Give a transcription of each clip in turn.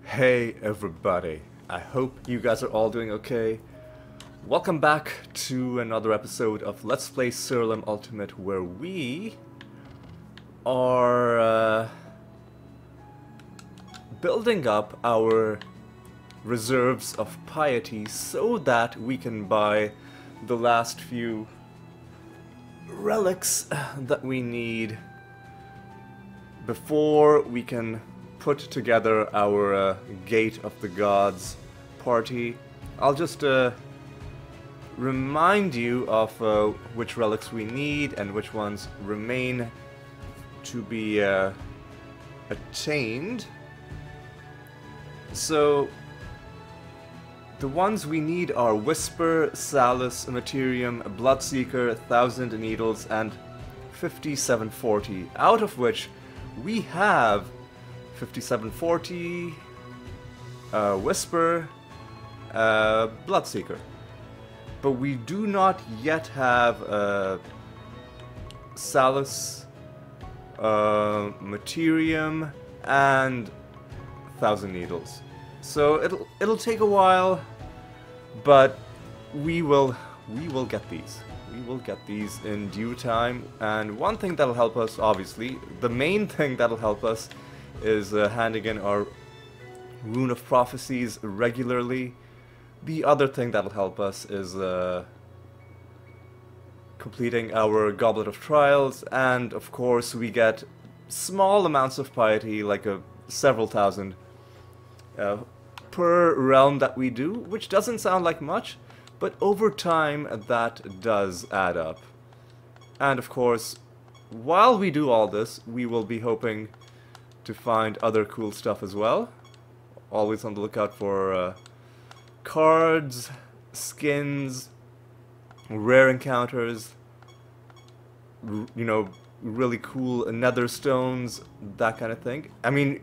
Hey everybody, I hope you guys are all doing okay. Welcome back to another episode of Let's Play Siralim Ultimate, where we are building up our reserves of piety so that we can buy the last few relics that we need before we can put together our Gate of the Gods party. I'll just remind you of which relics we need and which ones remain to be attained. So the ones we need are Whisper, Salus, Materium, Bloodseeker, 1000 Needles, and 5740, out of which we have 5740, Whisper, Bloodseeker. But we do not yet have Salus, Materium, and 1000 Needles. So it'll take a while, but we will get these. We will get these in due time. And one thing that'll help us, obviously, the main thing that'll help us is handing in our Rune of Prophecies regularly. The other thing that'll help us is completing our Goblet of Trials, and of course we get small amounts of piety, like several thousand per realm that we do, which doesn't sound like much, but over time that does add up. And of course, while we do all this, we will be hoping to find other cool stuff as well. Always on the lookout for cards, skins, rare encounters, you know, really cool nether stones, that kind of thing. I mean,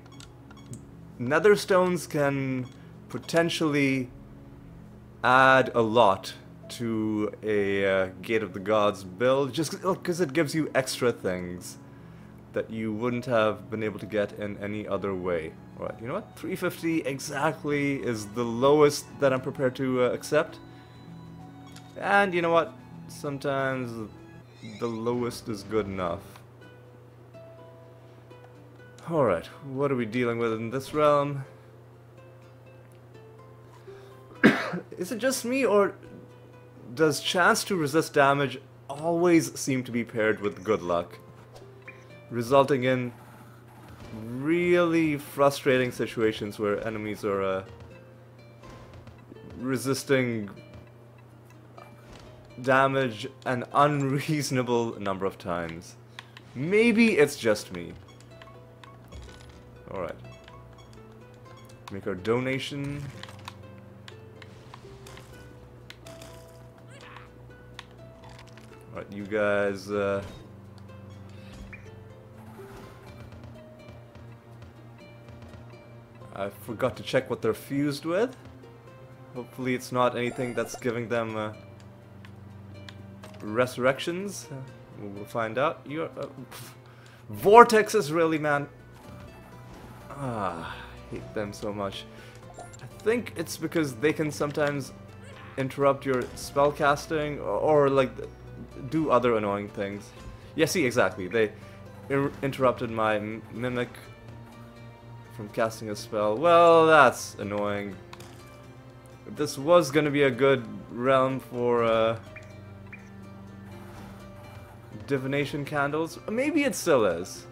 nether stones can potentially add a lot to a Gate of the Gods build, just because it gives you extra things that you wouldn't have been able to get in any other way. Alright, you know what? 350 exactly is the lowest that I'm prepared to accept. And you know what? Sometimes the lowest is good enough. Alright, what are we dealing with in this realm? Is it just me, or does chance to resist damage always seem to be paired with good luck, resulting in really frustrating situations where enemies are resisting damage an unreasonable number of times? Maybe it's just me. Alright. Make our donation. Alright, you guys I forgot to check what they're fused with. Hopefully it's not anything that's giving them resurrections. We'll find out. You're vortexes, really, man. I hate them so much. I think it's because they can sometimes interrupt your spell casting, or like do other annoying things. Yeah, see, exactly. They interrupted my mimic from casting a spell. Well, that's annoying. This was gonna be a good realm for divination candles. Maybe it still is.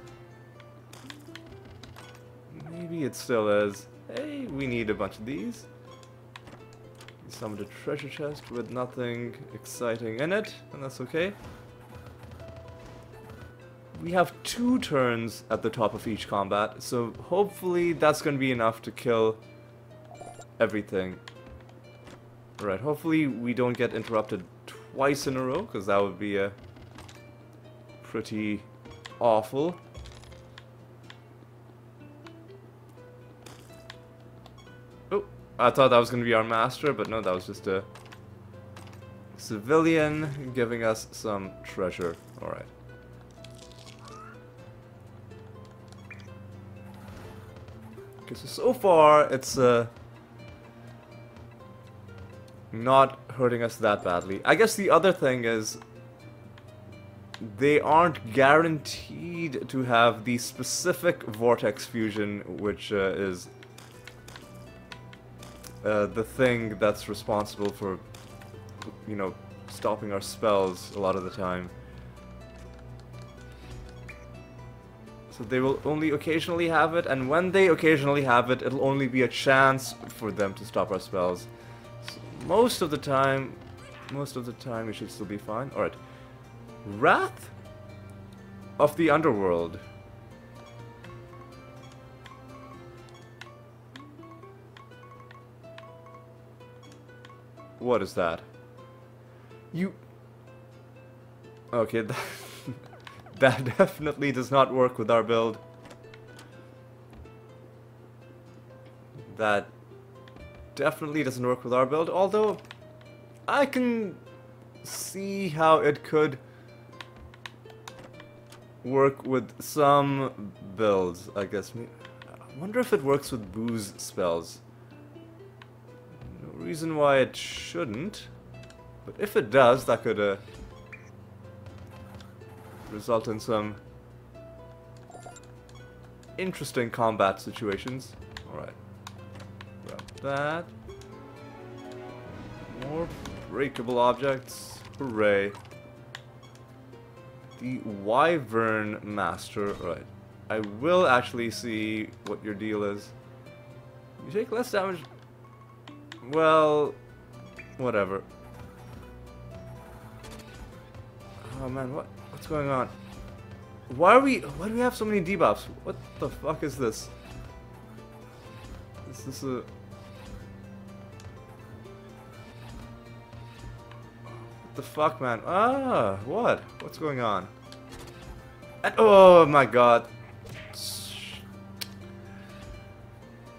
Maybe it still is. Hey, we need a bunch of these. We summoned a treasure chest with nothing exciting in it, and that's okay. We have 2 turns at the top of each combat, so hopefully that's going to be enough to kill everything. Alright, hopefully we don't get interrupted twice in a row, because that would be pretty awful. Oh, I thought that was going to be our master, but no, that was just a civilian giving us some treasure. Alright. Okay, so far it's not hurting us that badly. I guess the other thing is they aren't guaranteed to have the specific vortex fusion, which is the thing that's responsible for, you know, stopping our spells a lot of the time. So they will only occasionally have it, and when they occasionally have it, it'll only be a chance for them to stop our spells. So most of the time we should still be fine. Alright. Wrath of the Underworld. What is that? Okay, that definitely does not work with our build. That definitely doesn't work with our build, although I can see how it could work with some builds, I guess. I wonder if it works with booze spells. No reason why it shouldn't, but if it does, that could result in some interesting combat situations. Alright. Grab that. More breakable objects. Hooray. The Wyvern Master. Right. I will actually see what your deal is. You take less damage. Well, whatever. Oh man, what's going on? Why do we have so many debuffs? What the fuck is this? Is this a... What the fuck, man? Ah, what? What's going on? And, oh my god.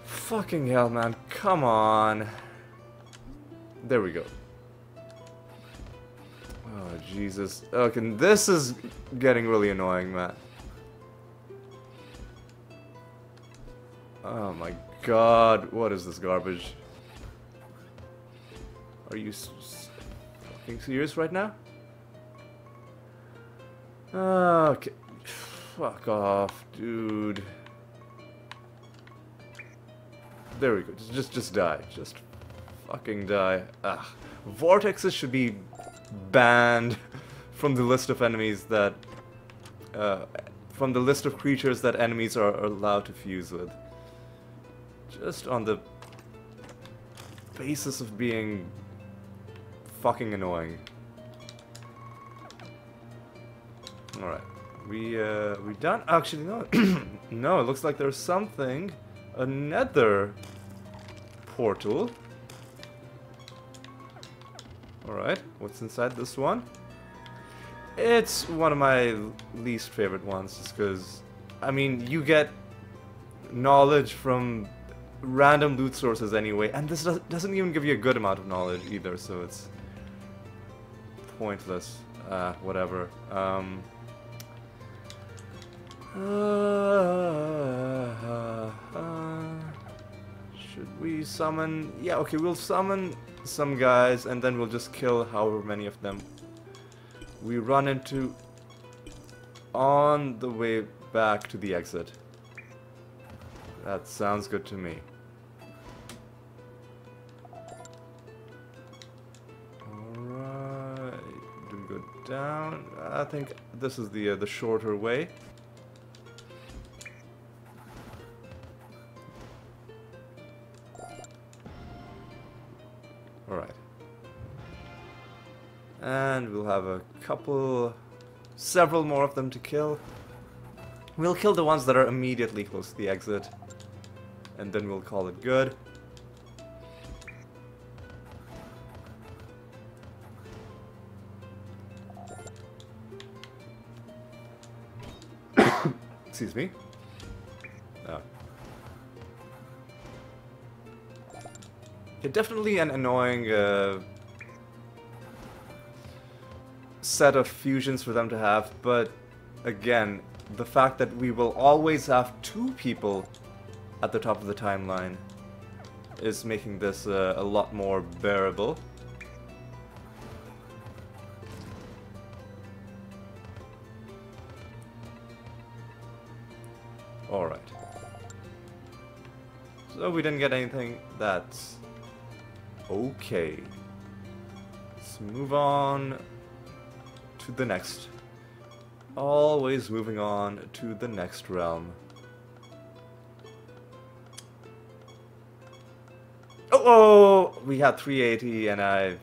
Fucking hell, man. Come on. There we go. Oh, Jesus. Okay, this is getting really annoying, man. Oh my god. What is this garbage? Are you fucking serious right now? Okay. Fuck off, dude. There we go. Just die. Just fucking die. Ugh. Vortexes should be banned from the list of enemies that... from the list of creatures that enemies are allowed to fuse with. Just on the basis of being fucking annoying. Alright. We done? Actually, no. No, it looks like there's something. A nether portal. Alright, what's inside this one? It's one of my least favorite ones, just because, I mean, you get knowledge from random loot sources anyway, and this doesn't even give you a good amount of knowledge either, so it's pointless. Whatever. Should we summon? Yeah, okay, we'll summon some guys and then we'll just kill however many of them we run into on the way back to the exit. That sounds good to me. Alright, do we go down? I think this is the shorter way. Alright. And we'll have a several more of them to kill. We'll kill the ones that are immediately close to the exit. And then we'll call it good. Excuse me. Oh. Yeah, definitely an annoying set of fusions for them to have, but again, the fact that we will always have two people at the top of the timeline is making this a lot more bearable. Alright. So we didn't get anything. That's okay. Let's move on to the next. Always moving on to the next realm. Oh, we had 380 and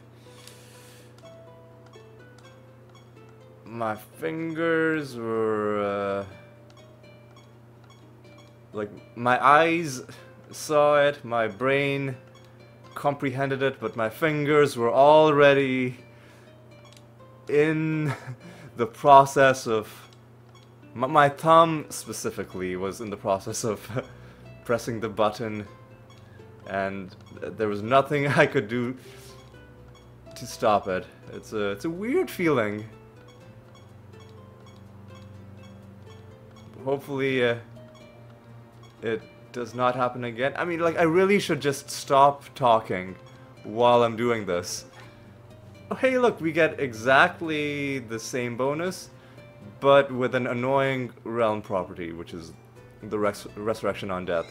my fingers were like, my eyes saw it, my brain comprehended it, but my fingers were already in the process of... My thumb, specifically, was in the process of pressing the button, and there was nothing I could do to stop it. It's a weird feeling. Hopefully, it does not happen again. I mean, like, I really should just stop talking while I'm doing this. Oh, hey, look, we get exactly the same bonus, but with an annoying realm property, which is the Resurrection on Death.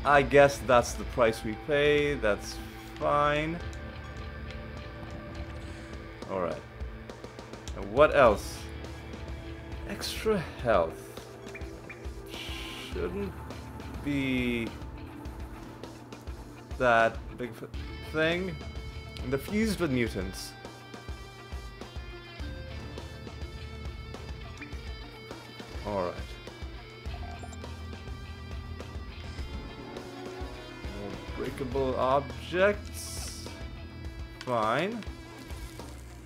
I guess that's the price we pay. That's fine. Alright. And what else? Extra health. Shouldn't be that big thing. And they're fused with mutants. Alright. More breakable objects. Fine.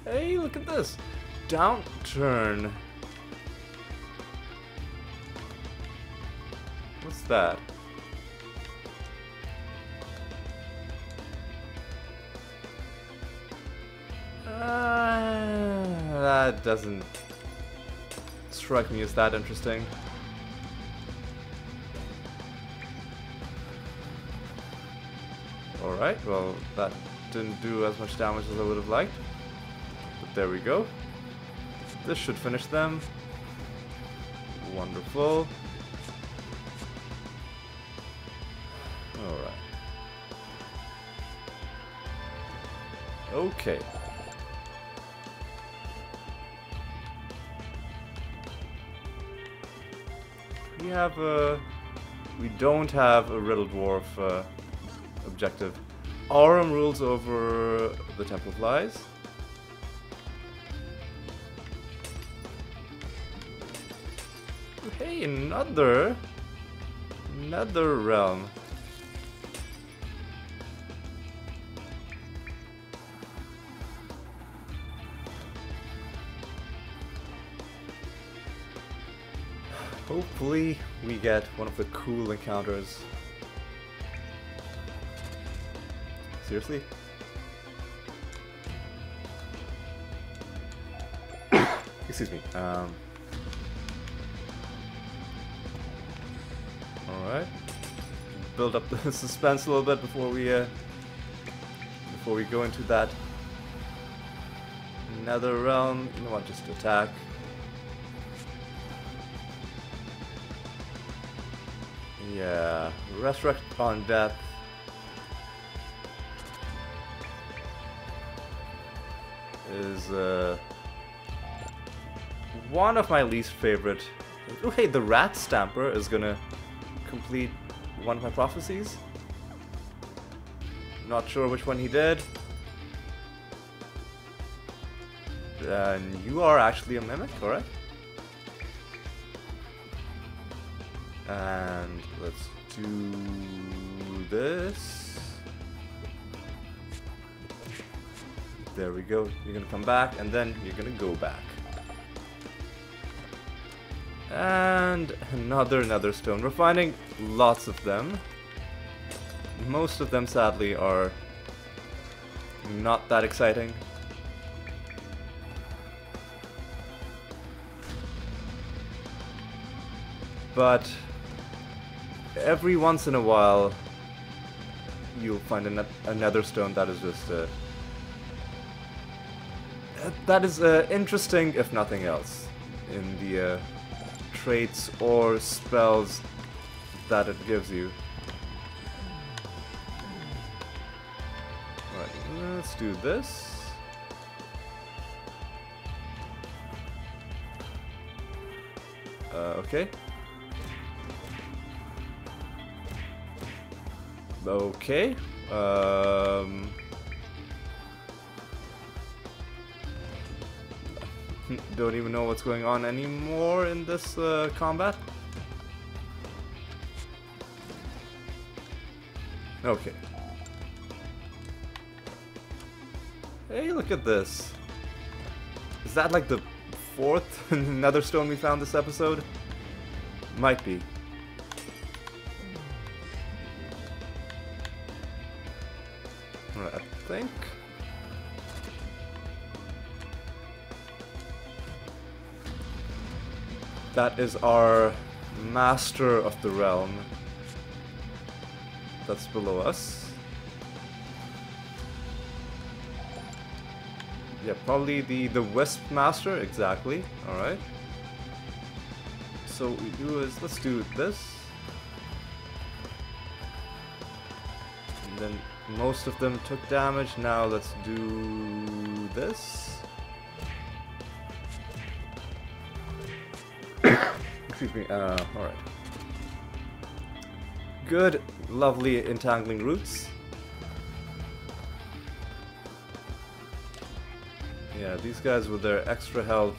Hey, look at this. Downturn. What's that? That doesn't strike me as that interesting. Alright, well, that didn't do as much damage as I would have liked. But there we go. This should finish them. Wonderful. Alright. Okay. We don't have a Riddle Dwarf objective. Aurum rules over the Temple Flies. Hey, another realm. Hopefully we get one of the cool encounters. Seriously? Excuse me. Alright. Build up the suspense a little bit before we go into that nether realm. You know what, just attack. Yeah, Resurrect on Death is one of my least favorite. Oh hey, the Rat Stamper is gonna complete one of my prophecies. Not sure which one he did. And you are actually a mimic, alright? And let's do this. There we go. You're gonna come back, and then you're gonna go back. And another nether stone. We're finding lots of them. Most of them, sadly, are not that exciting. But every once in a while you'll find a nether stone that is just that is interesting, if nothing else, in the traits or spells that it gives you. Right, let's do this. Okay. Okay. Don't even know what's going on anymore in this combat. Okay. Hey, look at this. Is that like the 4th nether stone we found this episode? Might be. I think. That is our master of the realm that's below us. Yeah, probably the wisp master, exactly. Alright. So what we do is, let's do this. And then most of them took damage, now let's do this. Excuse me, alright. Good, lovely entangling roots. Yeah, these guys with their extra health,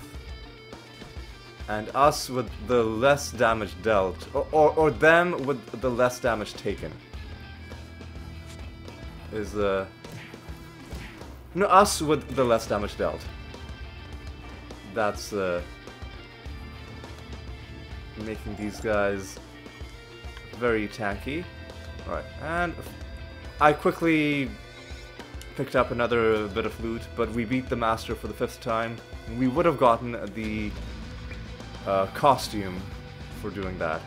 and us with the less damage dealt, or them with the less damage taken. Is, no, us with the less damage dealt. That's, making these guys very tanky. Alright, and I quickly picked up another bit of loot, but we beat the master for the 5th time. We would have gotten the costume for doing that.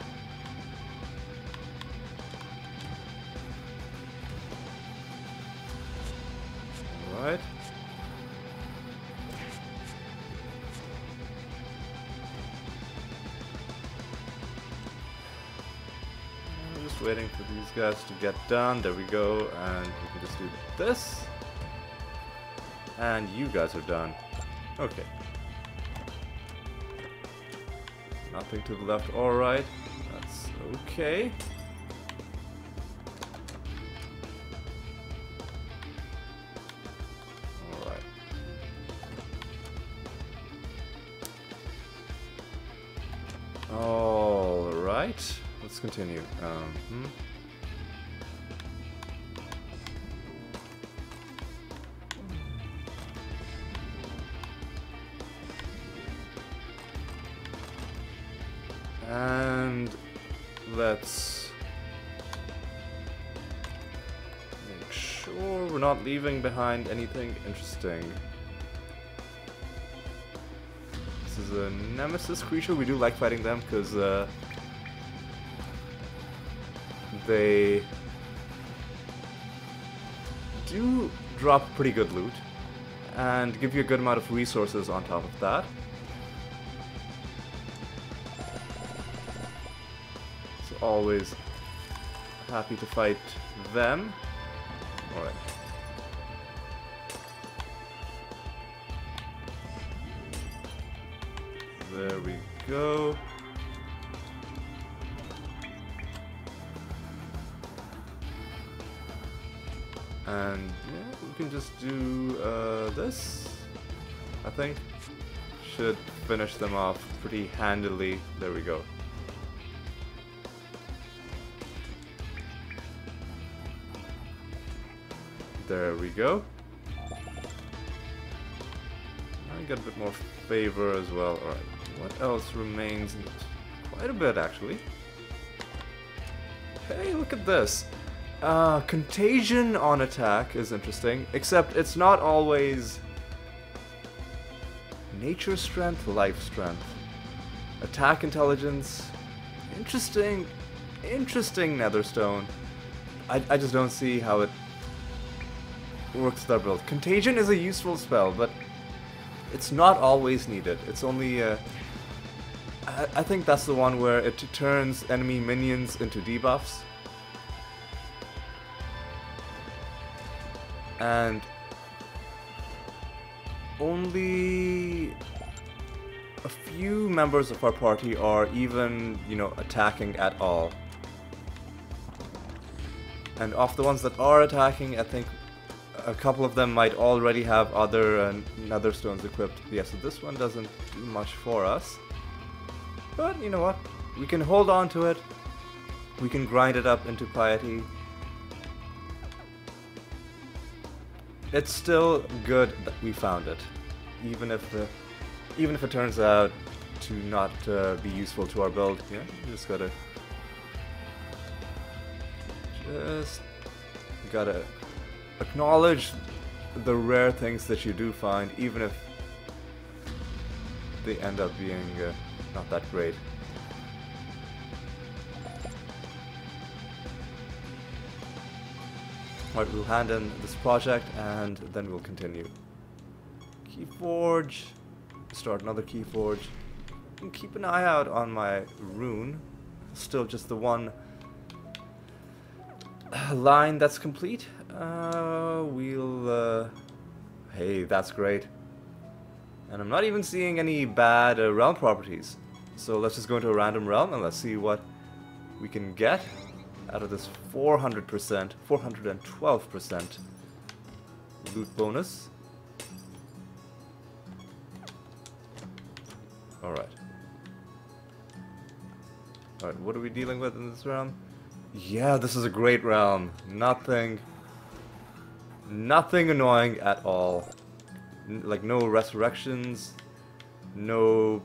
Alright. I'm just waiting for these guys to get done. There we go, and we can just do this. And you guys are done. Okay. Nothing to the left or right. That's okay. Alright. Alright. Let's continue. And let's make sure we're not leaving behind anything interesting. This is a nemesis creature. We do like fighting them because they do drop pretty good loot and give you a good amount of resources on top of that. Always happy to fight them. Alright. There we go. And yeah, we can just do this. I think should finish them off pretty handily. There we go. There we go. I get a bit more favor as well. Alright, what else remains? Quite a bit, actually. Hey, look at this. Contagion on attack is interesting, except it's not always nature strength, life strength. Attack intelligence, interesting interesting netherstone. I just don't see how it works with our build. Contagion is a useful spell, but it's not always needed. It's only, I think that's the one where it turns enemy minions into debuffs. And only a few members of our party are even, you know, attacking at all. And of the ones that are attacking, I think a couple of them might already have other netherstones equipped. Yeah, so this one doesn't do much for us. But you know what? We can hold on to it. We can grind it up into piety. It's still good that we found it, even if it turns out to not be useful to our build. Yeah, you just gotta acknowledge the rare things that you do find, even if they end up being not that great. Alright, we'll hand in this project and then we'll continue. Keyforge. Start another Keyforge. And keep an eye out on my rune. Still just the one line that's complete. Hey, that's great. And I'm not even seeing any bad realm properties. So let's just go into a random realm and let's see what we can get out of this 400%, 412% loot bonus. Alright. Alright, what are we dealing with in this realm? Yeah, this is a great realm. Nothing annoying at all. Like no resurrections, no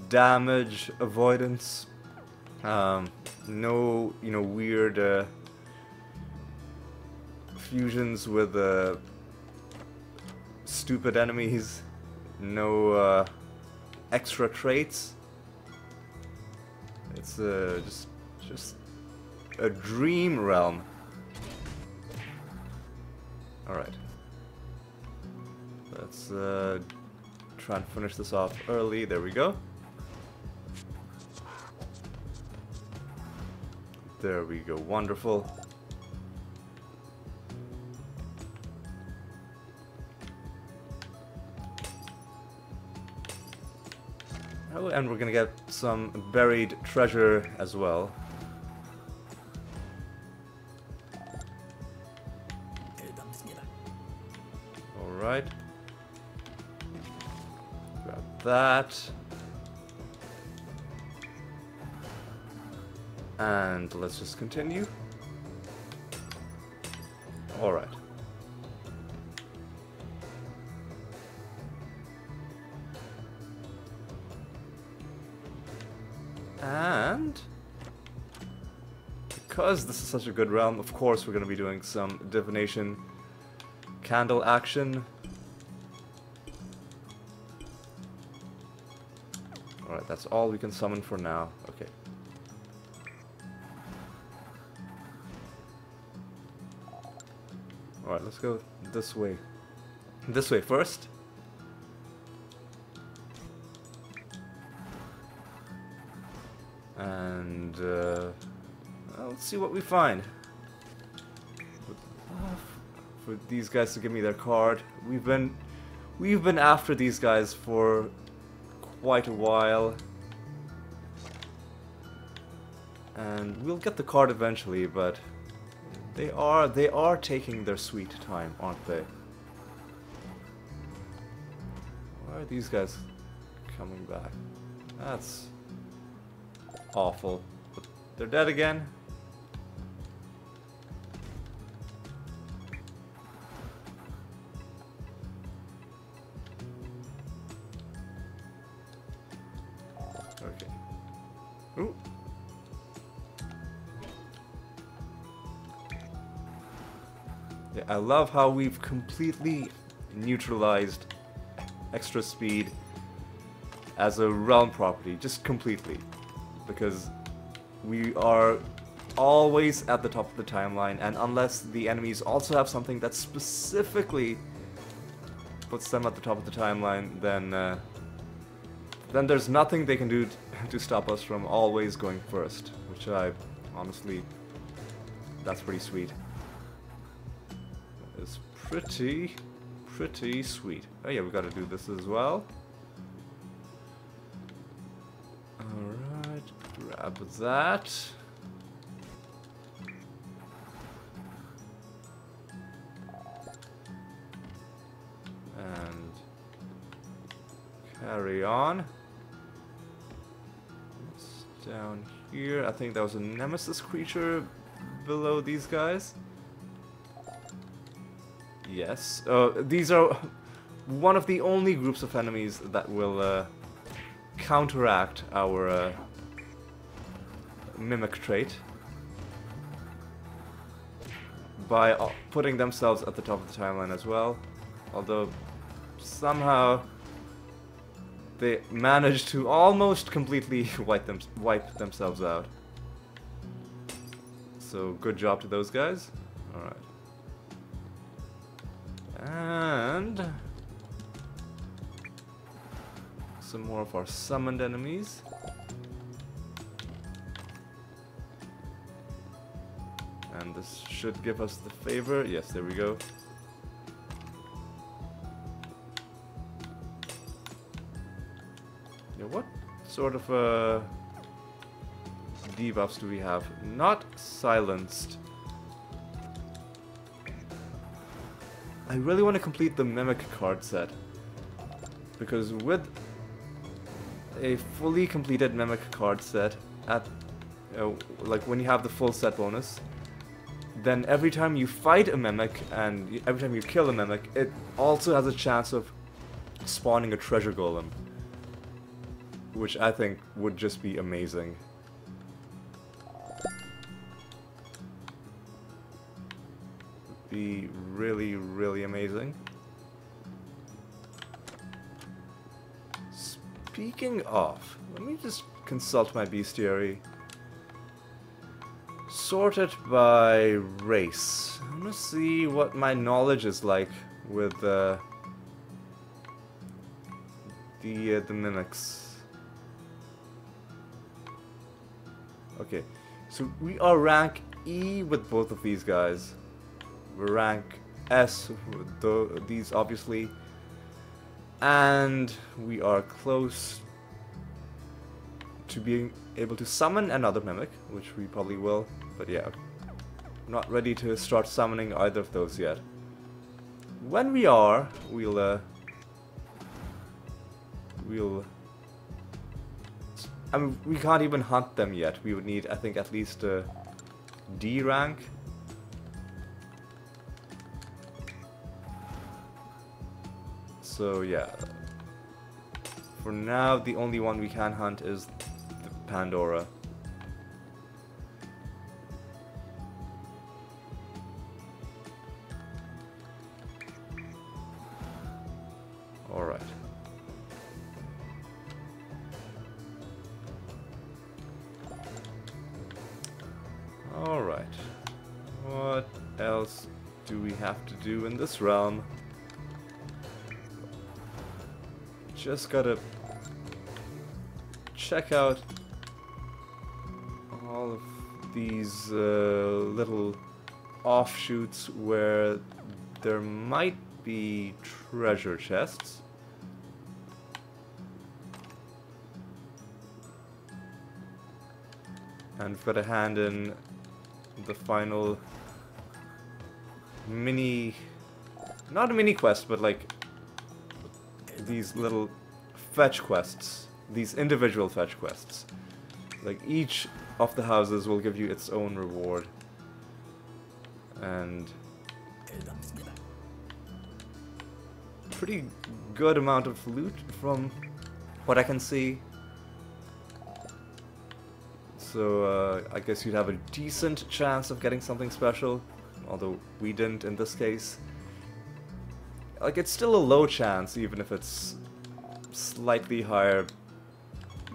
damage avoidance, no, you know, weird fusions with stupid enemies, no extra traits. It's just a dream realm. Alright. Let's try and finish this off early. There we go. There we go. Wonderful. Oh, and we're gonna get some buried treasure as well. Alright. Grab that. And let's just continue. Alright. And because this is such a good realm, of course we're going to be doing some divination candle action. Alright, that's all we can summon for now. Okay. Alright, let's go this way. This way first. And let's see what we find. For these guys to give me their card. We've been after these guys for quite a while. And we'll get the card eventually, but they are taking their sweet time, aren't they? Why are these guys coming back? That's awful. But they're dead again. Okay. Ooh. Yeah, I love how we've completely neutralized extra speed as a realm property, just completely. Because we are always at the top of the timeline, and unless the enemies also have something that specifically puts them at the top of the timeline, then there's nothing they can do to stop us from always going first, which I honestly, that's pretty sweet. It's pretty sweet. Oh yeah, we gotta do this as well. Alright, grab that. And carry on. It's down here. I think that was a nemesis creature below these guys. Yes. These are one of the only groups of enemies that will counteract our mimic trait by putting themselves at the top of the timeline as well. Although somehow they managed to almost completely wipe themselves out. So good job to those guys. Alright. And some more of our summoned enemies. And this should give us the favor. Yes, there we go. Yeah, what sort of debuffs do we have? Not silenced. I really want to complete the Mimic card set, because with a fully completed Mimic card set, at like when you have the full set bonus, then every time you fight a Mimic and every time you kill a Mimic, it also has a chance of spawning a treasure golem, which I think would just be amazing. Be really amazing. Speaking of, let me just consult my bestiary. Sort it by race. I'm gonna see what my knowledge is like with the mimics. Okay, so we are rank E with both of these guys. We're rank S with these, obviously. And we are close to being able to summon another Mimic, which we probably will. But yeah, not ready to start summoning either of those yet. When we are, we'll I mean, we can't even hunt them yet. We would need, I think, at least a D rank. So yeah, for now the only one we can hunt is the Pandora. Alright. Alright. What else do we have to do in this realm? Just gotta check out all of these little offshoots where there might be treasure chests. And we've got to hand in the final mini, not a mini quest, but like these little fetch quests, these individual fetch quests. Like each of the houses will give you its own reward. And pretty good amount of loot from what I can see. So I guess you'd have a decent chance of getting something special, although we didn't in this case. Like, it's still a low chance, even if it's slightly higher,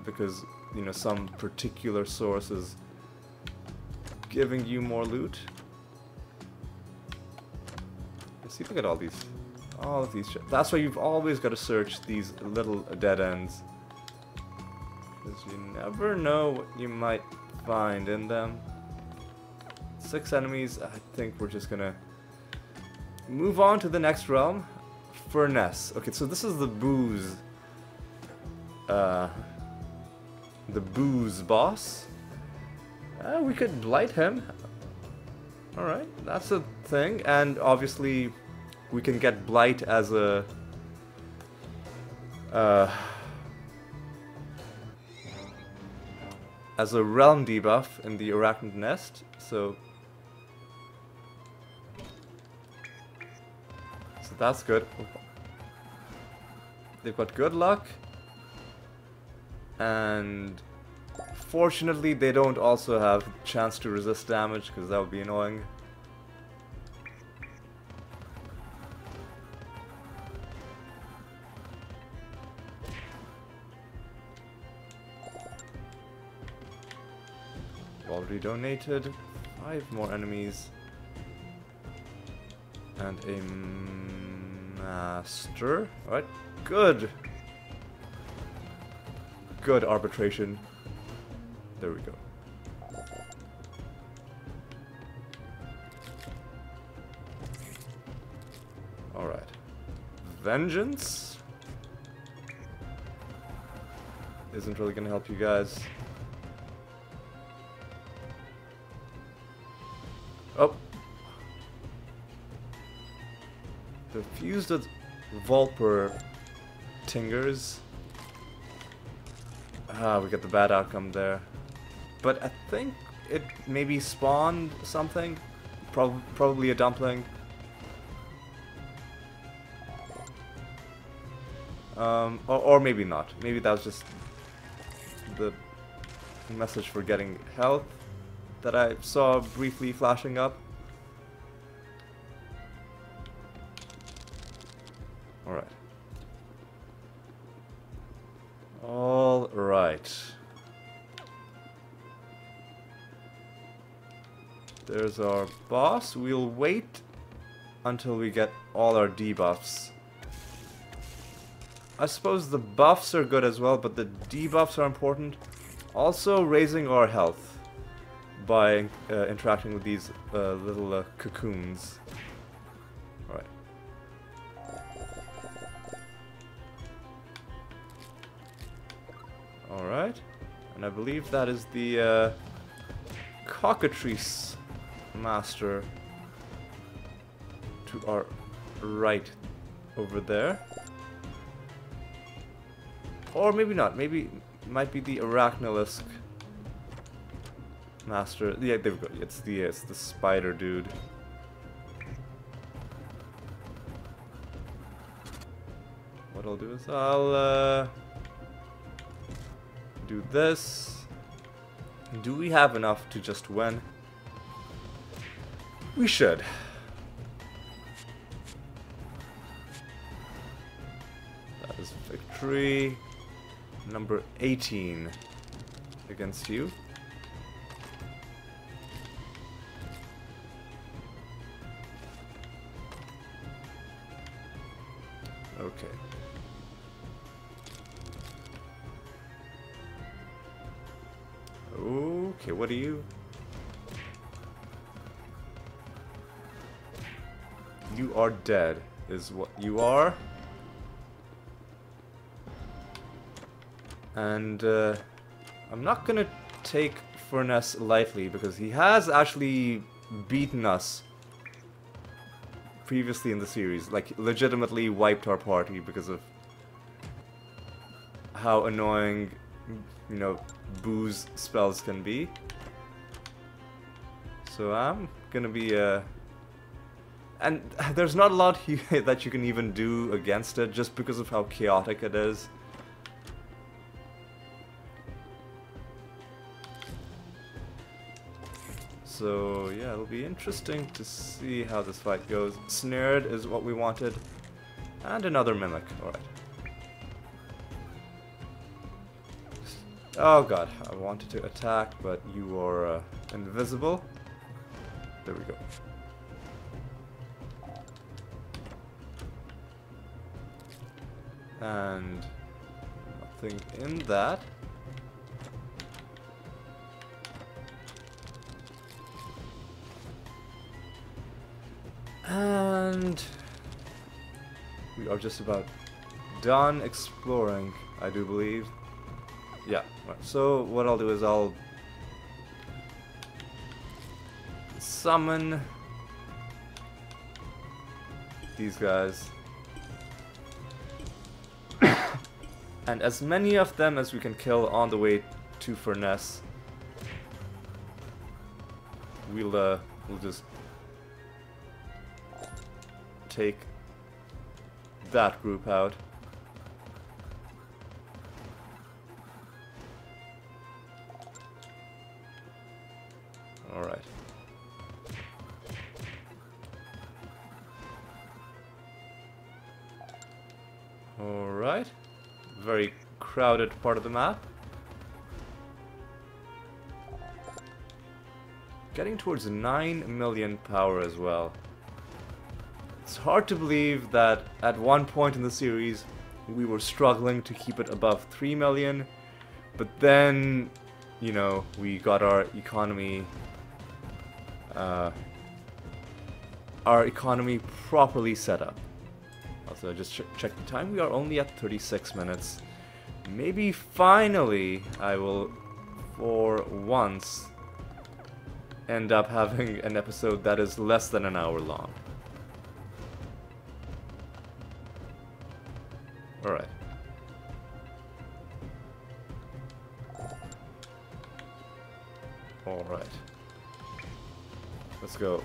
because, you know, some particular sources giving you more loot. Let's see, look at all these. All of these. That's why you've always got to search these little dead ends. Because you never know what you might find in them. 6 enemies. I think we're just gonna move on to the next realm. Furnace. Okay, so this is the booze. The booze boss. We could blight him. Alright, that's a thing. And obviously, we can get blight as a... as a realm debuff in the Arachnid Nest, so that's good. They've got good luck, and fortunately they don't also have chance to resist damage, because that would be annoying. Already donated 5 more enemies and a master. Alright, good. Good arbitration. There we go. Alright. Vengeance isn't really gonna help you guys. Oh. The fused Vulper Tingers. Ah, we got the bad outcome there. But I think it maybe spawned something. Probably a dumpling. Or maybe not. Maybe that was just the message for getting health that I saw briefly flashing up. Alright. Alright. There's our boss. We'll wait until we get all our debuffs. I suppose the buffs are good as well, but the debuffs are important. Also raising our health by interacting with these little cocoons. Alright. Alright. And I believe that is the cockatrice master to our right over there. Or maybe not. Maybe it might be the Arachnolisk master. Yeah, there we go. It's the spider dude. What I'll do is I'll do this. Do we have enough to just win? We should. That is victory number 18 against you. Okay. Okay, what are you? You are dead, is what you are. And I'm not gonna take Furnace lightly, because he has actually beaten us previously in the series, like legitimately wiped our party because of how annoying, you know, booze spells can be. So I'm gonna be and there's not a lot that you can even do against it just because of how chaotic it is. So yeah, it'll be interesting to see how this fight goes. Snared is what we wanted. And another Mimic, alright. Oh god, I wanted to attack, but you are invisible. There we go. And nothing in that. And we are just about done exploring, I do believe. Yeah, right. So what I'll do is I'll summon these guys. And as many of them as we can kill on the way to Furnace, we'll just take that group out. Alright. Alright. Very crowded part of the map. Getting towards 9 million power as well. It's hard to believe that at one point in the series we were struggling to keep it above 3 million, but then, you know, we got our economy properly set up. Also, just check the time. We are only at 36 minutes. Maybe finally I will, for once, end up having an episode that is less than an hour long. Alright. Alright. Let's go.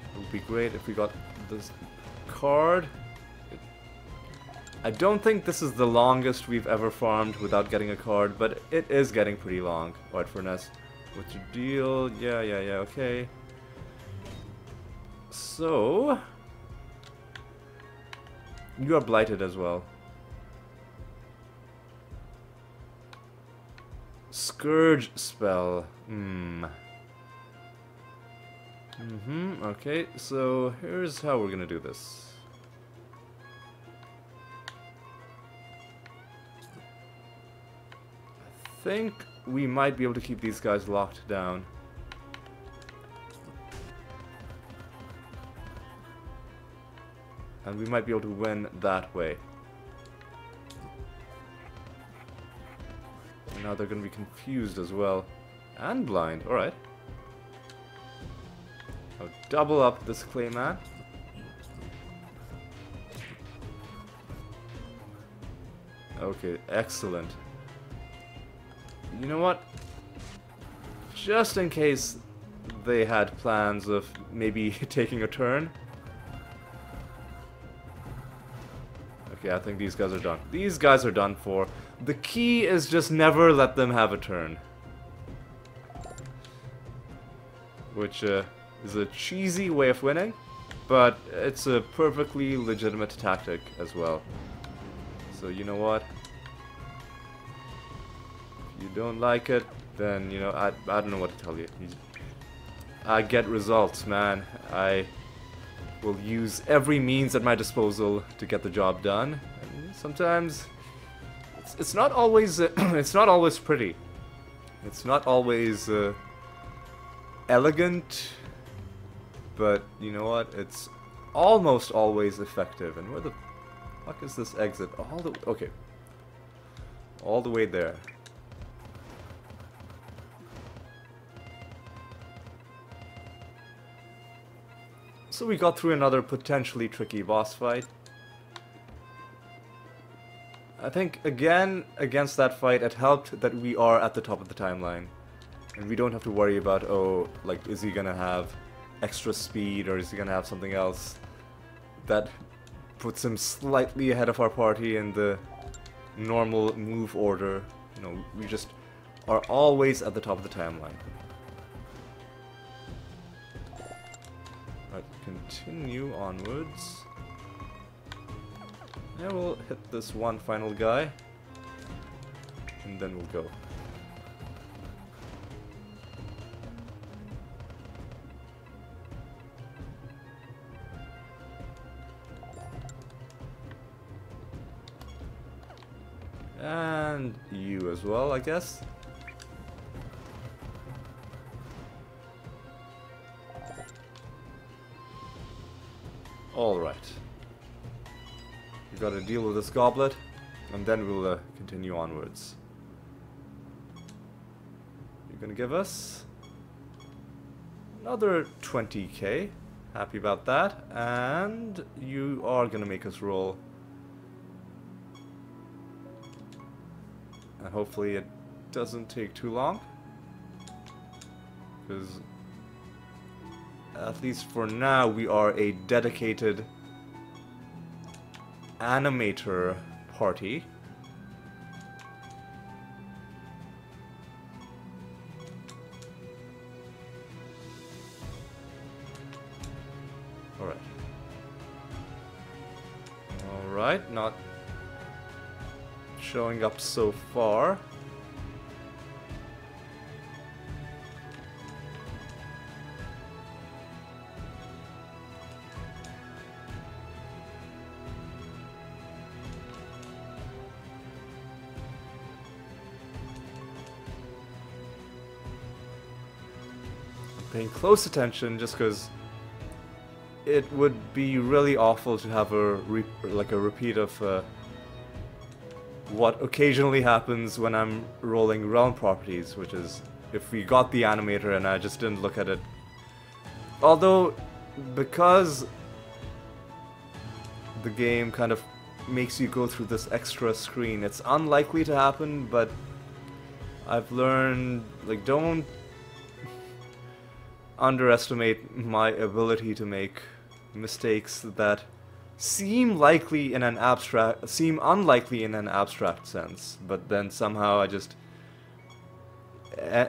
It would be great if we got this card. I don't think this is the longest we've ever farmed without getting a card, but it is getting pretty long. Alright, Furnace. What's your deal? Yeah, okay. So... you are blighted as well. Scourge spell. Okay, so here's how we're gonna do this. I think we might be able to keep these guys locked down. And we might be able to win that way. And now they're going to be confused as well. And blind, alright. I'll double up this Clayman. Okay, excellent. You know what? Just in case they had plans of maybe taking a turn. Okay, I think these guys are done. These guys are done for. The key is just never let them have a turn. Which is a cheesy way of winning, but it's a perfectly legitimate tactic as well. So you know what? If you don't like it, then, you know, I don't know what to tell you. I get results, man. I will use every means at my disposal to get the job done. And sometimes it's not always it's not always pretty. It's not always elegant, but you know what? It's almost always effective. And where the fuck is this exit? Okay, all the way there. So we got through another potentially tricky boss fight. I think, again, against that fight, it helped that we are at the top of the timeline. And we don't have to worry about, oh, like, is he gonna have extra speed, or is he gonna have something else that puts him slightly ahead of our party in the normal move order. You know, we just are always at the top of the timeline. Alright, continue onwards. Yeah, we'll hit this one final guy. And then we'll go. And you as well, I guess. Alright. We gotta deal with this goblet, and then we'll continue onwards. You're gonna give us another 20k. Happy about that. And you are gonna make us roll. And hopefully it doesn't take too long. Because at least for now we are a dedicated animator party. Alright. Alright, not showing up so far. Paying close attention just because it would be really awful to have a repeat of what occasionally happens when I'm rolling realm properties, which is if we got the animator and I just didn't look at it. Although, because the game kind of makes you go through this extra screen, it's unlikely to happen, but I've learned, like, don't underestimate my ability to make mistakes that seem unlikely in an abstract sense, but then somehow I just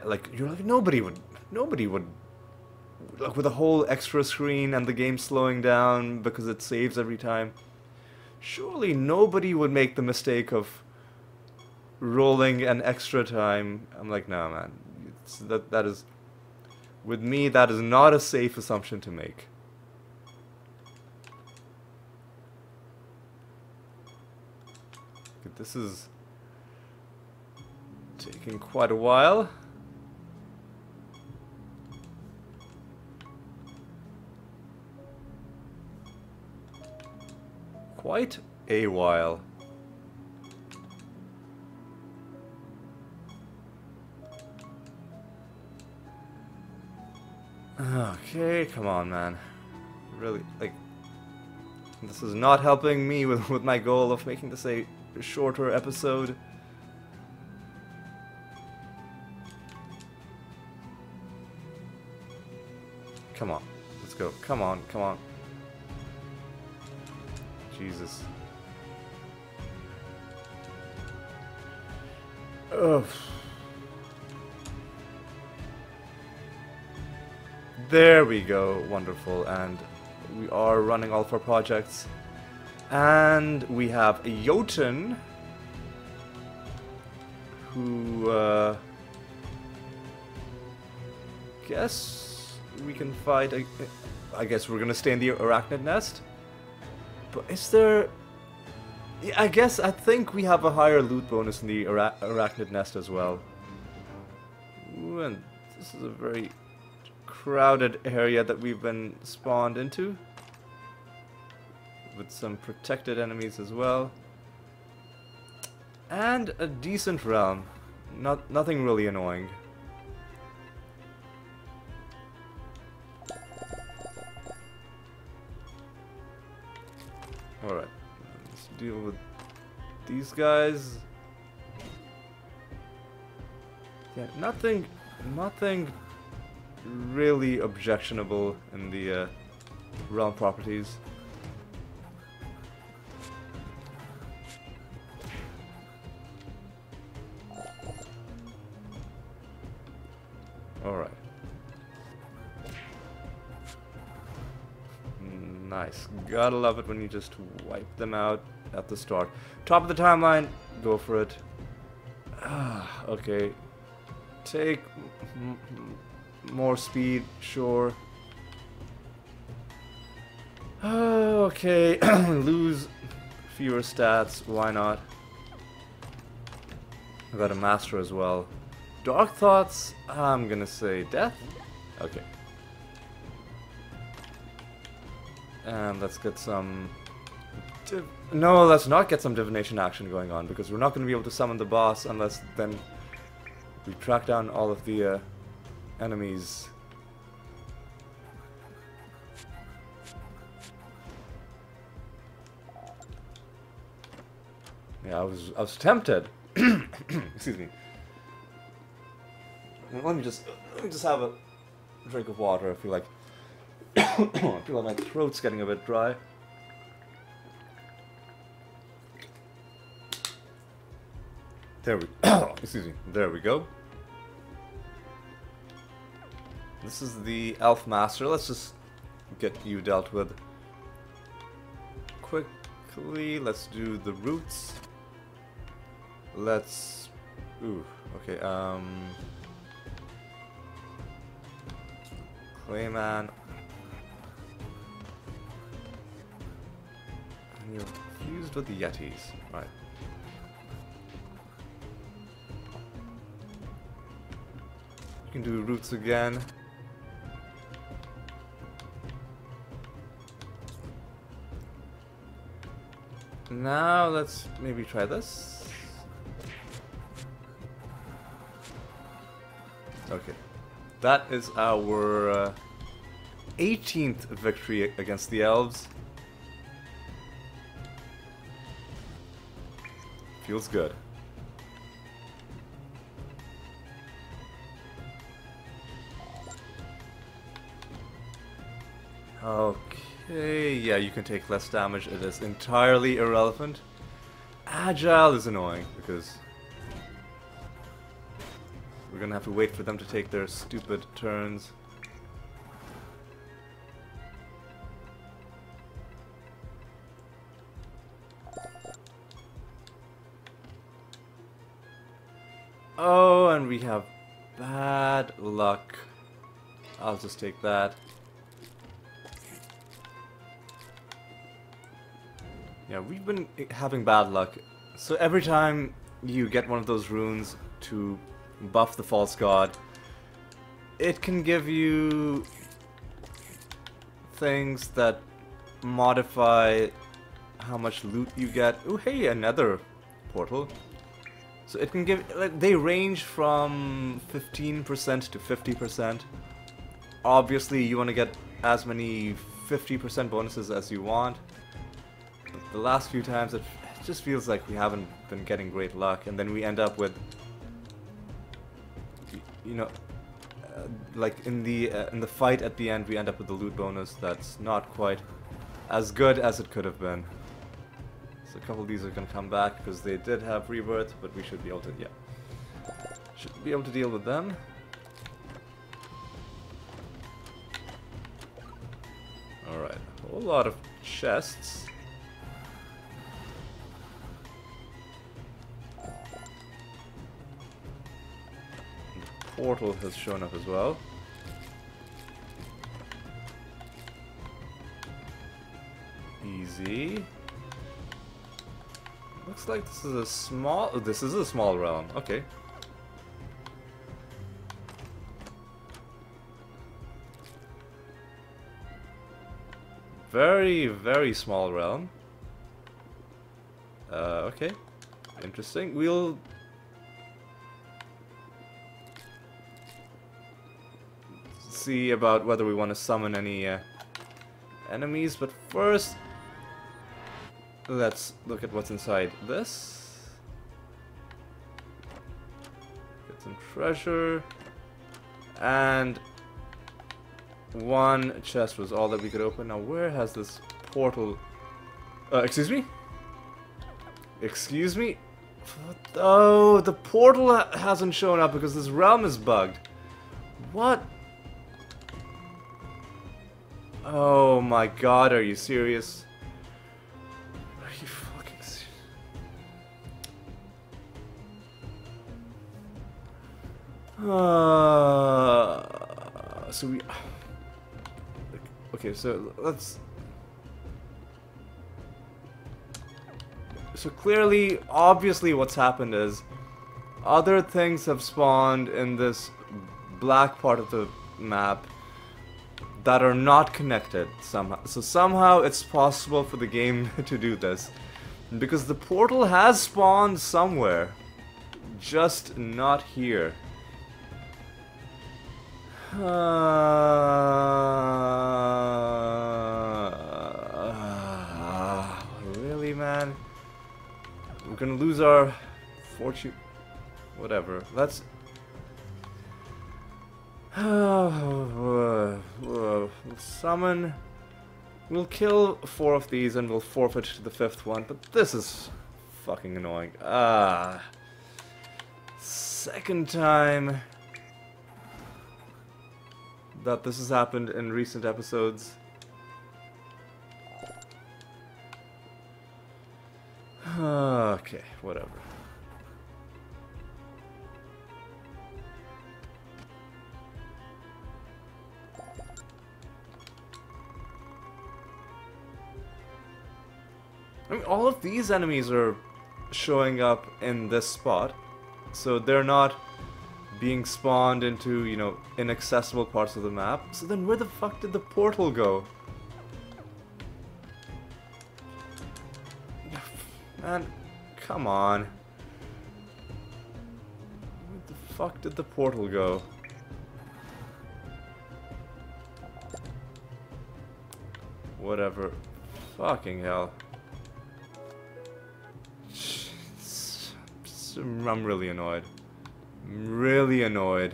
like, you're like, nobody would like, with a whole extra screen and the game slowing down because it saves every time, surely nobody would make the mistake of rolling an extra time. I'm like, no, man, that is, with me, that is not a safe assumption to make. This is taking quite a while. Quite a while. Okay, come on, man. Really, like, this is not helping me with my goal of making this a shorter episode. Come on, let's go. Come on, come on. Jesus. Ugh. There we go, wonderful, and we are running all of our projects. And we have a Jotun who, guess we can fight. I guess we're gonna stay in the arachnid nest. But is there? Yeah, I think we have a higher loot bonus in the arachnid nest as well. Ooh, and this is a very crowded area that we've been spawned into, with some protected enemies as well, and a decent realm. Nothing really annoying. All right, let's deal with these guys. Yeah, nothing really objectionable in the realm properties. Alright. Nice. Gotta love it when you just wipe them out at the start. Top of the timeline, go for it. Okay. Take more speed, sure. Okay, lose fewer stats, why not? I got a master as well. Dark thoughts, I'm gonna say death. Okay. And let's get some... No, let's not get some divination action going on, because we're not going to be able to summon the boss unless then we track down all of the enemies. Yeah, I was tempted. Excuse me. Let me just have a drink of water. I feel like my throat's getting a bit dry. There we excuse me. There we go. This is the Elf Master. Let's just get you dealt with quickly. Let's do the roots. Let's... Ooh, okay, Clayman. And you're fused with the Yetis. Right. You can do roots again. Now let's maybe try this. Okay, that is our 18th victory against the elves. Feels good. Okay, yeah, you can take less damage. It is entirely irrelevant. Agile is annoying because we're gonna have to wait for them to take their stupid turns. Oh, and we have bad luck. I'll just take that. Yeah, we've been having bad luck. So every time you get one of those runes to buff the false god, it can give you things that modify how much loot you get. Oh, hey, another portal. So it can give, like, they range from 15% to 50%. Obviously, you want to get as many 50% bonuses as you want. But the last few times, it just feels like we haven't been getting great luck, and then we end up with, you know, like in the fight at the end, we end up with the loot bonus that's not quite as good as it could have been. So a couple of these are going to come back because they did have rebirth, but we should be able to, yeah, should be able to deal with them. Alright, a whole lot of chests. The portal has shown up as well. Easy. Looks like this is a small... Oh, this is a small realm. Okay. Very, very small realm. Okay. Interesting. We'll... see about whether we want to summon any enemies, but first... let's look at what's inside this. Get some treasure. And one chest was all that we could open. Now where has this portal... excuse me? Excuse me? Oh, the portal hasn't shown up because this realm is bugged. What? Oh my god, are you serious? Are you fucking serious? So we... Okay, so let's... So clearly, obviously what's happened is other things have spawned in this black part of the map that are not connected somehow. So somehow it's possible for the game to do this. Because the portal has spawned somewhere. Just not here. Really, man? We're gonna lose our fortune. Whatever. Let's... We'll summon... We'll kill 4 of these and we'll forfeit to the 5th one, but this is fucking annoying. Second time that this has happened in recent episodes. Okay, whatever. I mean, all of these enemies are showing up in this spot, so they're not being spawned into, you know, inaccessible parts of the map. So then where the fuck did the portal go? Man, come on. Where the fuck did the portal go? Whatever. Fucking hell. I'm really annoyed. I'm really annoyed.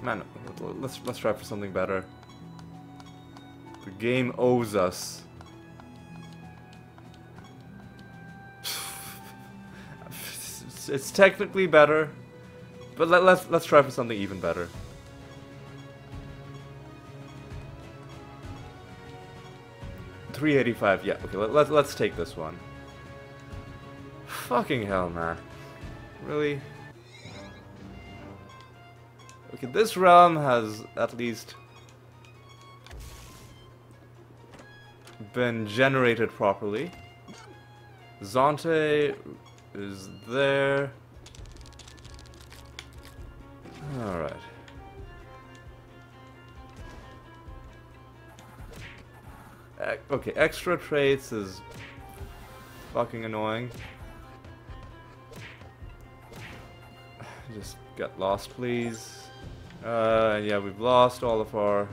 Man, let's try for something better. The game owes us. It's technically better, but let's try for something even better. $385. Yeah, okay. Let's take this one. Fucking hell, man. Really? Okay, this realm has at least been generated properly. Zonte is there. Alright. Okay, extra traits is fucking annoying. Just get lost, please. Yeah, we've lost all of our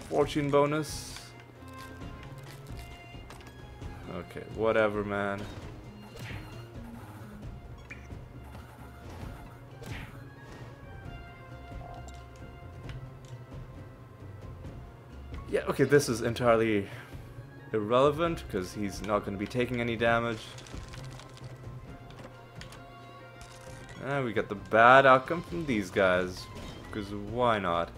fortune bonus. Okay, whatever, man. Yeah, okay, this is entirely irrelevant because he's not going to be taking any damage. And we got the bad outcome from these guys, because why not?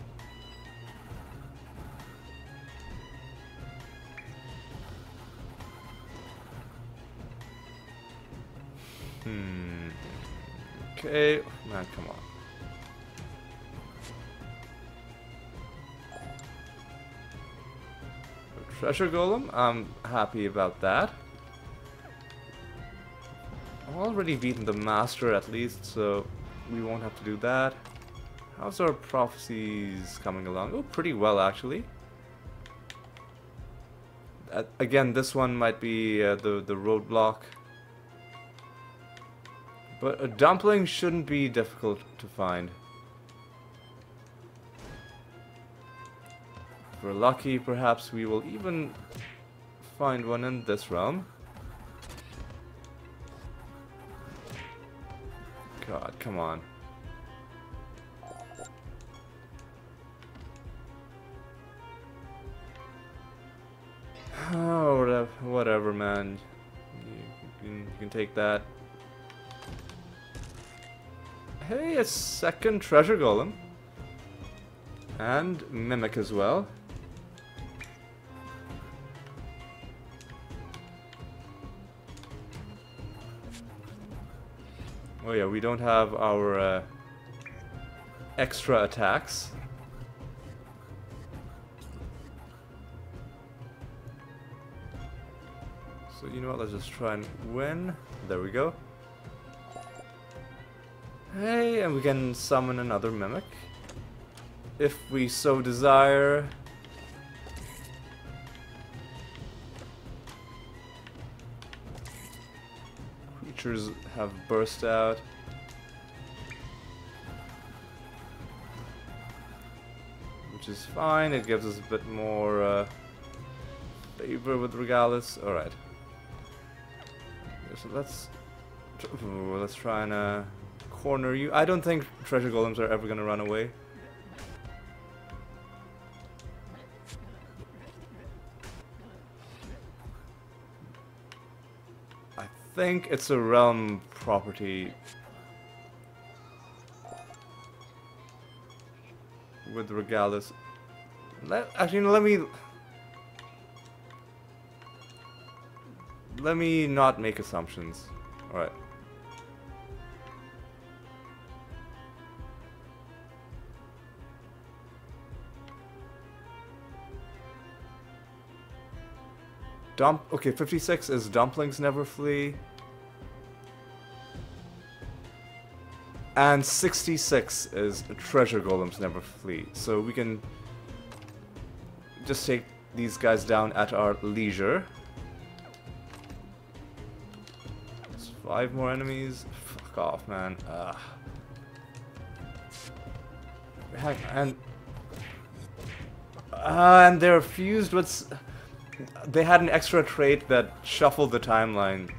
Okay, man, come on. Treasure Golem, I'm happy about that. I've already beaten the Master at least, so we won't have to do that. How's our prophecies coming along? Oh, pretty well, actually. Again, this one might be the roadblock. But a dumpling shouldn't be difficult to find. If we're lucky, perhaps we will even find one in this realm. God, come on. Whatever, man. You can take that. Hey, a second treasure golem. And mimic as well. Oh yeah, we don't have our extra attacks. So you know what, let's just try and win. There we go. Hey, and we can summon another mimic. If we so desire. Creatures have burst out. Which is fine, it gives us a bit more favor with Regalis. Alright. So let's try and corner you. I don't think treasure golems are ever gonna run away. I think it's a realm property with Regalis. Actually, let me not make assumptions. Alright. Okay, 56 is dumplings never flee. And 66 is treasure golems never flee. So we can just take these guys down at our leisure. 5 more enemies. Fuck off, man. Heck, and they're fused with. They had an extra trait that shuffled the timeline.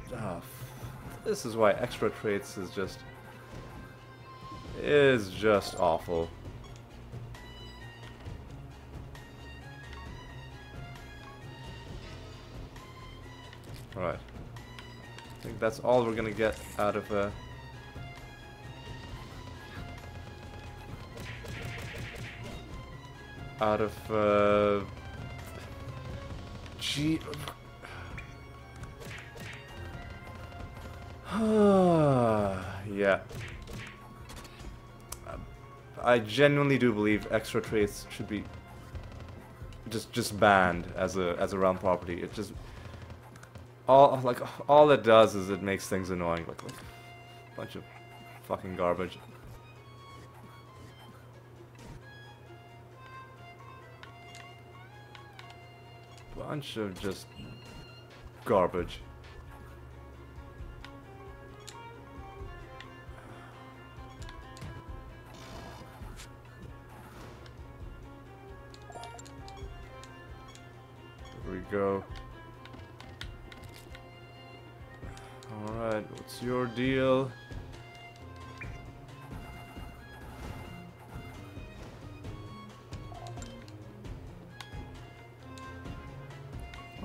This is why extra traits is just awful. Alright. I think that's all we're gonna get out of yeah. I genuinely do believe extra traits should be just banned as a realm property. It just all it does is it makes things annoying, like a bunch of fucking garbage. Bunch of just garbage. There we go. Alright, what's your deal?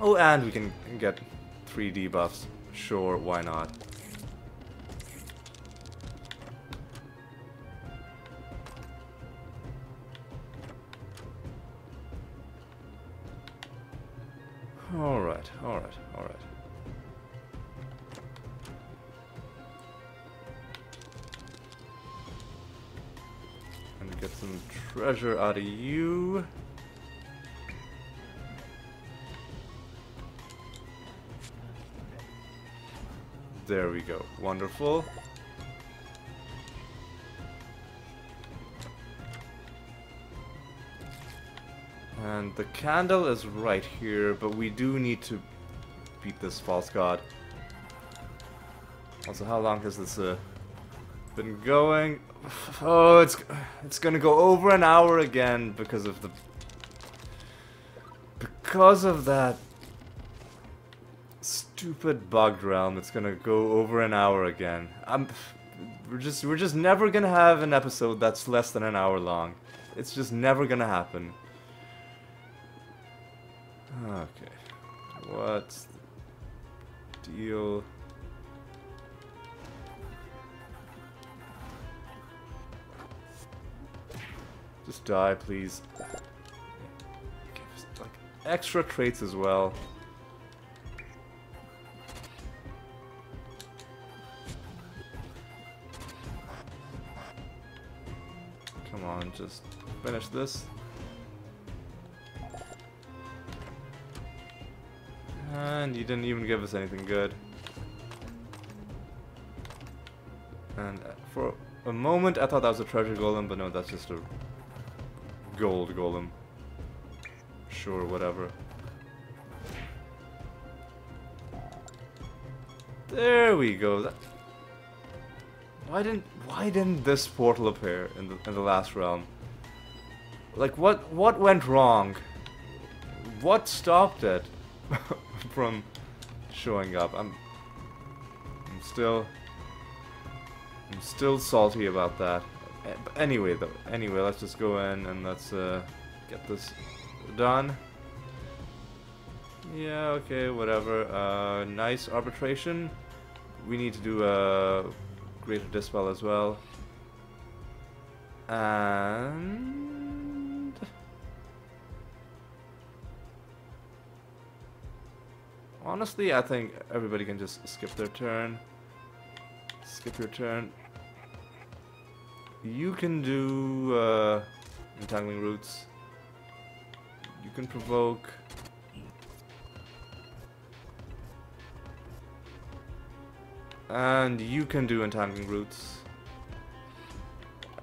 Oh, and we can get 3 debuffs. Sure, why not? Alright, alright, alright. And get some treasure out of you. There we go. Wonderful. And the candle is right here, but we do need to beat this false god. Also, how long has this been going? Oh, it's gonna go over an hour again because of that stupid bugged realm. It's gonna go over an hour again. We're just never gonna have an episode that's less than an hour long. It's just never gonna happen. Okay, what's steal. Just die, please. Give us, like, extra traits as well. Come on, just finish this. And you didn't even give us anything good. And for a moment I thought that was a treasure golem, but no, that's just a gold golem. Sure, whatever. There we go. Why didn't this portal appear in the last realm? Like, what went wrong? What stopped it from showing up? I'm still salty about that. But anyway, let's just go in and let's get this done. Yeah, okay, whatever. Nice arbitration. We need to do a greater dispel as well. And honestly, I think everybody can just skip their turn. Skip your turn. You can do entangling roots. You can provoke. And you can do entangling roots.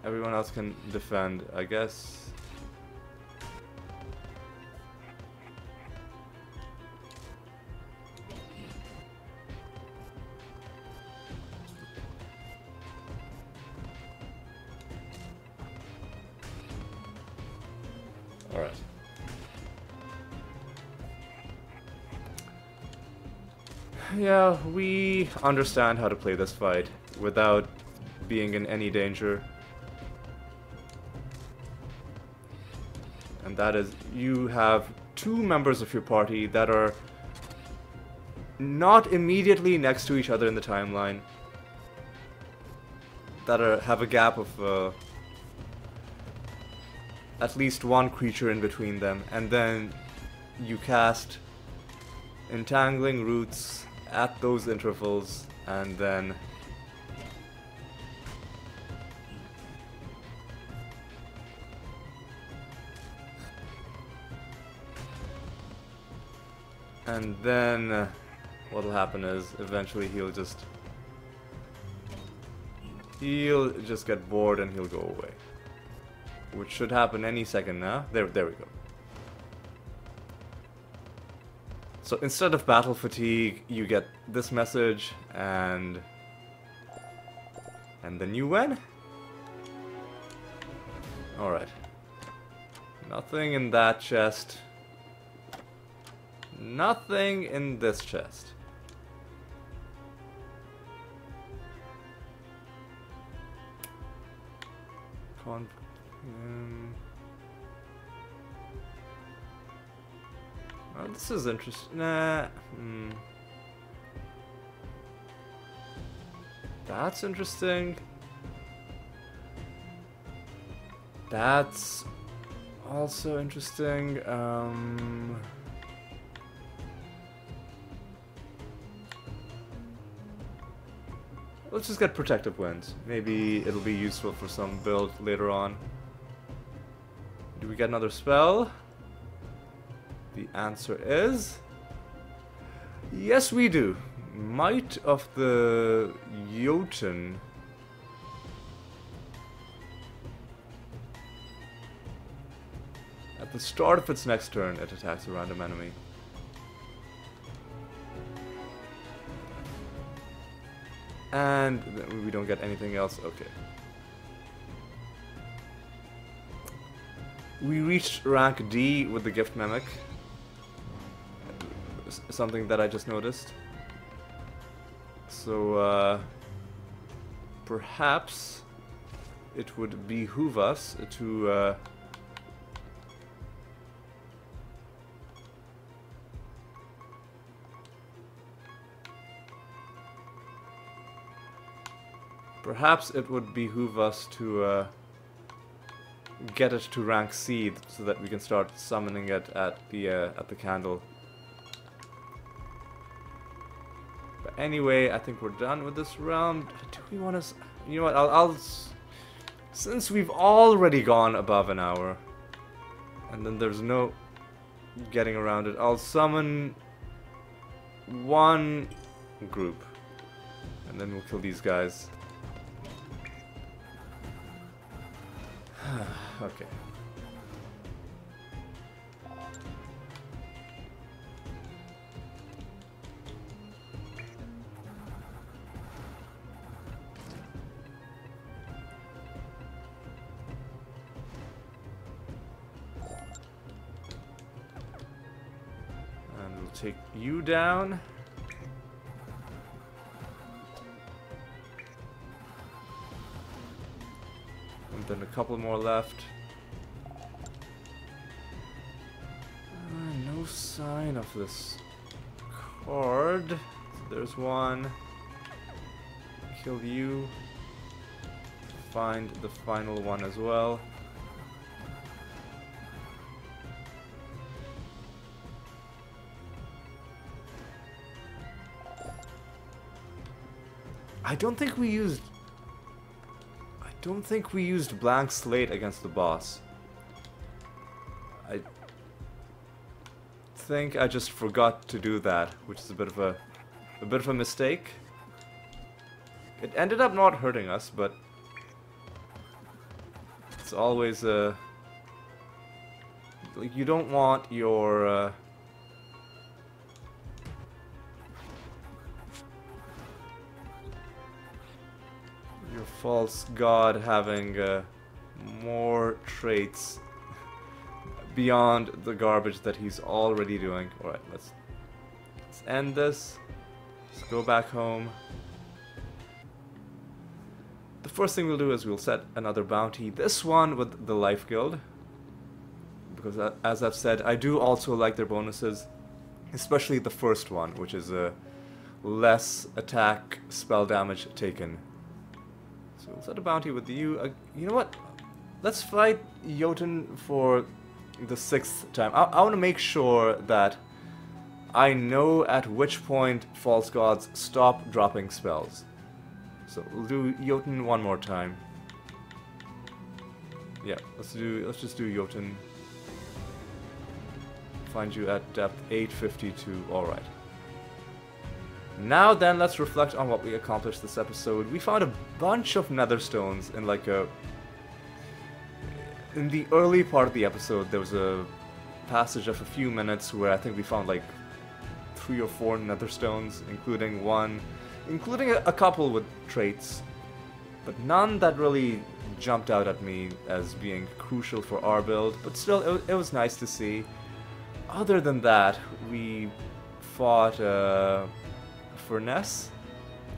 Everyone else can defend, I guess. Alright. Yeah, we understand how to play this fight without being in any danger. And that is, you have two members of your party that are not immediately next to each other in the timeline. That have a gap of at least one creature in between them. And then you cast entangling roots at those intervals, and then what'll happen is eventually he'll just get bored and he'll go away, which should happen any second now. There we go. So instead of battle fatigue, you get this message, and then you win. Alright. Nothing in that chest. Nothing in this chest. Oh, this is interesting. Nah. That's interesting. That's also interesting. Let's just get protective winds. Maybe it'll be useful for some build later on. Do we get another spell? The answer is yes, we do. Might of the Jotun. At the start of its next turn, it attacks a random enemy. And we don't get anything else. Okay. We reached rank D with the Gift Mimic. Something that I just noticed. So, perhaps it would behoove us to Perhaps it would behoove us to get it to rank C so that we can start summoning it at the candle. But anyway, I think we're done with this realm. Do we want to... You know what, since we've already gone above an hour, and then there's no getting around it, I'll summon one group, and then we'll kill these guys. Okay. And we'll take you down. And then a couple more left. No sign of this card. So there's one. Kill you. Find the final one as well. I don't think we used blank slate against the boss. I think I just forgot to do that, which is a bit of a mistake. It ended up not hurting us, but it's always like you don't want your false god having more traits beyond the garbage that he's already doing. Alright, let's end this. Let's go back home. The first thing we'll do is we'll set another bounty. This one with the Life Guild. Because as I've said, I do also like their bonuses. Especially the first one, which is less attack spell damage taken. So we'll set a bounty with you. You know what? Let's fight Jotun for the 6th time. I want to make sure that I know at which point false gods stop dropping spells. So we'll do Jotun one more time. Yeah, let's just do Jotun. Find you at depth 852. All right. Now then, let's reflect on what we accomplished this episode. We found a bunch of nether stones in like a... In the early part of the episode, there was a passage of a few minutes where I think we found like 3 or 4 nether stones, including a couple with traits, but none that really jumped out at me as being crucial for our build, but still, it was nice to see. Other than that, we fought Furness,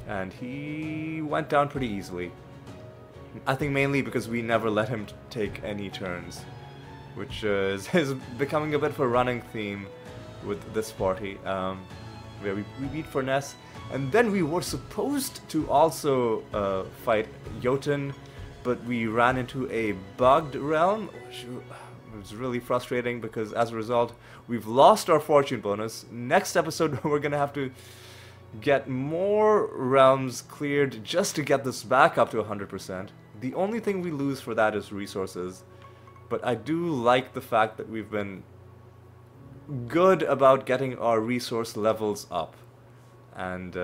and he went down pretty easily. I think mainly because we never let him take any turns, which is becoming a bit of a running theme with this party, where we beat Furness, and then we were supposed to also fight Jotun, but we ran into a bugged realm, which was really frustrating because as a result, we've lost our fortune bonus. Next episode, we're gonna have to get more realms cleared just to get this back up to 100%. The only thing we lose for that is resources, but I do like the fact that we've been good about getting our resource levels up, and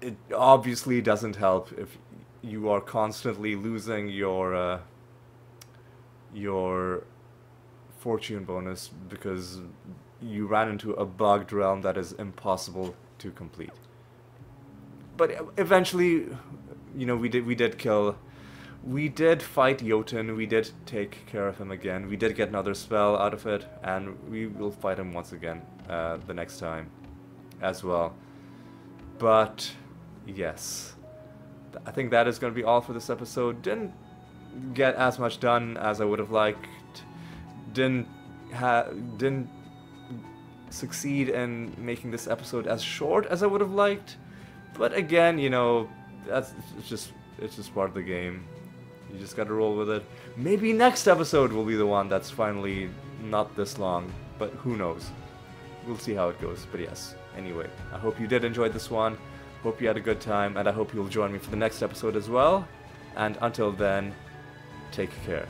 it obviously doesn't help if you are constantly losing your fortune bonus because you ran into a bugged realm that is impossible to complete. But eventually, you know, we did fight Jotun, we did take care of him again, we did get another spell out of it, and we will fight him once again the next time as well. But yes, I think that is going to be all for this episode. Didn't get as much done as I would have liked. Didn't succeed in making this episode as short as I would have liked. But again, you know, it's just part of the game. You just gotta roll with it. Maybe next episode will be the one that's finally not this long, but who knows. We'll see how it goes, but yes. Anyway, I hope you did enjoy this one. Hope you had a good time, and I hope you'll join me for the next episode as well. And until then, take care.